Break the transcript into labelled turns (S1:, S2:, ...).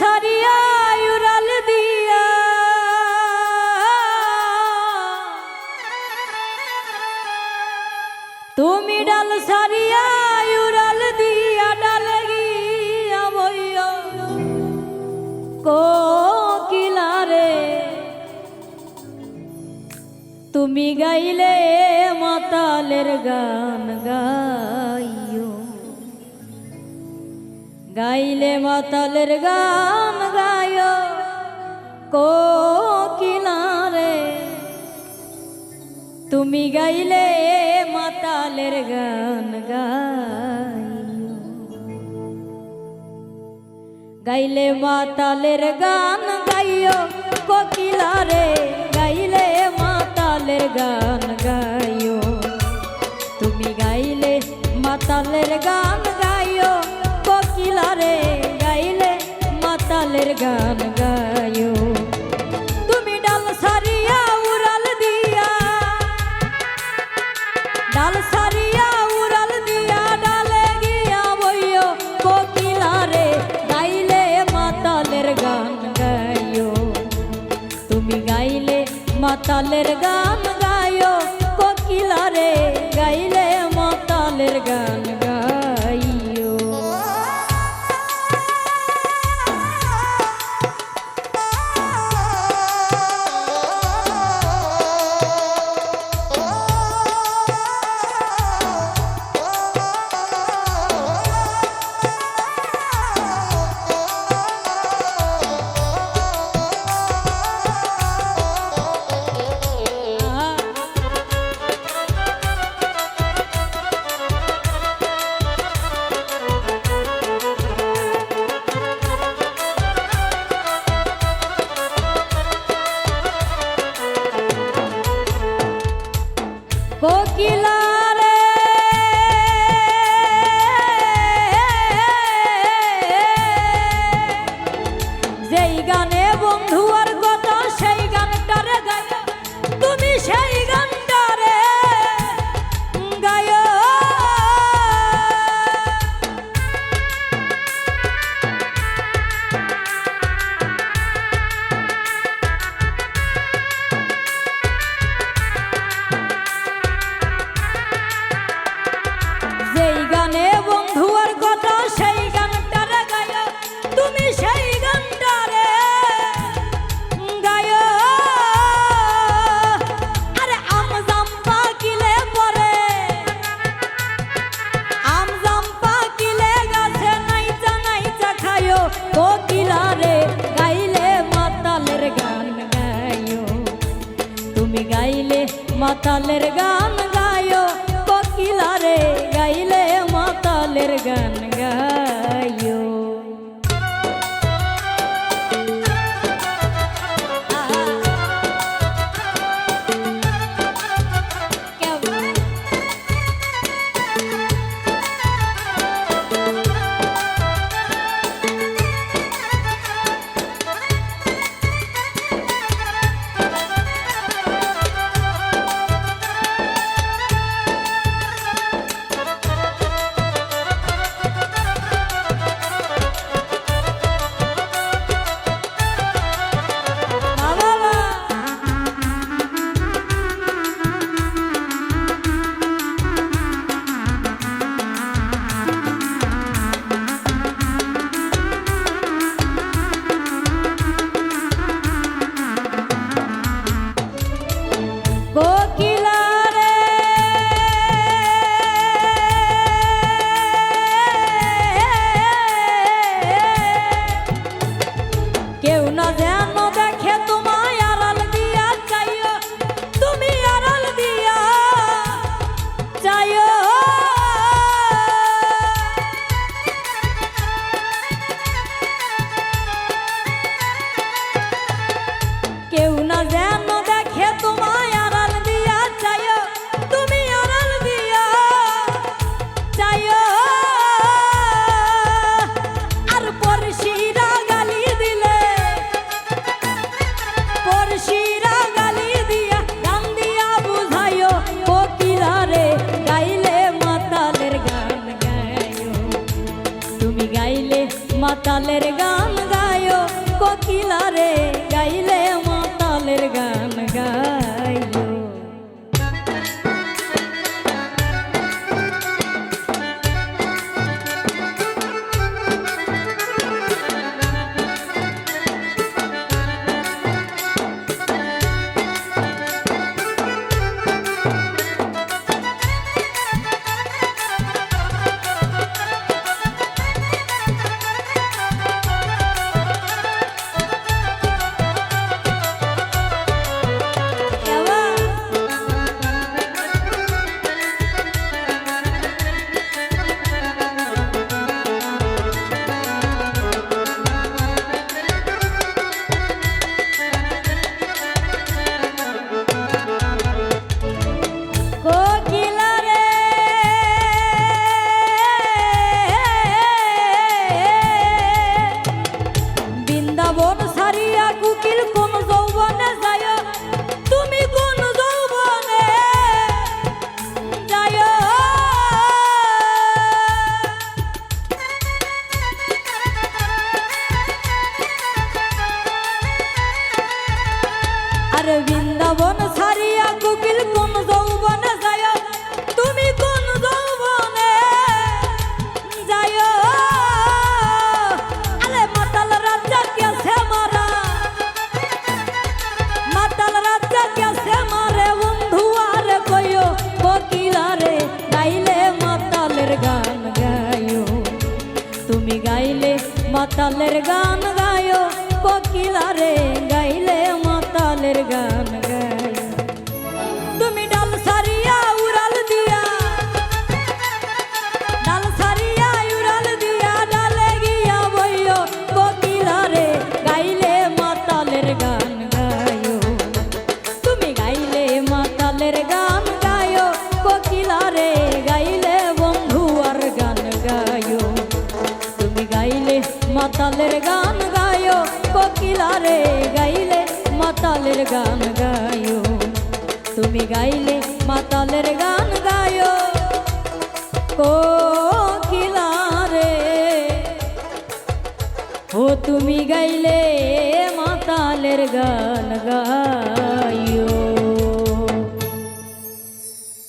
S1: সারিয়া উড়াল দিয়া তুমি ডাল সারিয়া উড়াল দিয়া ডাল গিয়া বইয়া কোকিলারে তুমি গাইলে মাতালের গান গাইও গাইলে মাতালের গান গায়ো কোকিলারে তুমি গাইলে মাতালের গান গাইও গাইলে মাতালের গান গাইও কোকিলারে গাইলে মাতালের গান গাইও তুমি গাইলে মাতালের গান গাইও কোকিলারে গাইলে মাতালের গান গাইও তুমি ডাল সারিয়া উড়াল দিয়া ডাল সারিয়া উড়াল দিয়া ডালে গিয়া বইও কোকিলারে গাইলে মাতালের গান গাইও তুমি গাইলে মাতালের গান গাইও কোকিলারে গাইলে মাতালের গান গাইও কোকিলারে যেই গানে বন্ধু আর কথা সেই গানটারে গায় তুমি সেই গানটারে গায় যেই গানে বন্ধু আর কথা সেই গানটারে গায় তুমি সেই গানটারে গায় আরে আম জাম পাকিলে পরে আম জাম পাকিলে গাছে নাইচা নাইচা খায়ো কোকিলারে গাইলে মাতালের গান গায়ো তুমি গাইলে মাতালের গান গায়ো কোকিলারে গাইলে মাতালের গান গাইও কোকিলারে কেউ না যেন দেখে তোমায় আড়াল দিয়া চাইও তুমি আড়াল দিয়া চাইও কেউ না যেন দেখে তোমায় আড়াল দিয়া চাইও তুমি আড়াল দিয়া চাইও আর পরশিরা গালি দিলে পরশিরা গালি দিয়া গান দিয়া বুঝাইও কোকিলারে গাইলে মাতালের গান গাইও তুমি গাইলে মাতালের গান গাইও কোকিলা রে গাইলে মাতালের গান গাইও। বৃন্দাবন সারিয়া কুকিল কোন যৌবনে যায়, তুমি কোন যৌবনে যায়। আরে মাতাল রাজা কেসে মারা, মাতাল রাজা কেসে মারে বন্ধু আর কইও কোকিলা রে গাইলে মাতালের গান গায়ো। তুমি গাইলে মাতালের গান গায়ো কোকিলা রে গাইলে মাতালের গান গায়। তুমি ডাল সারিয়া উড়াল দিয়া, ডাল সারিয়া উড়াল দিয়া ডালে গিয়া বইও কোকিলা রে গাইলে মাতালের গান গায়ো। তুমি গাইলে মাতালের গান গায়ো কোকিলা রে গাইলে বন্ধু আর গান গায়ো। তুমি গাইলে মাতালের গান গায়ো কোকিলা রে গাইলে মাতালের গান গায়ো। তুমি গাইলে মাতালের গান গায়ো কোকিলা রে। ও তুমি গাইলে মাতালের গান গায়ো।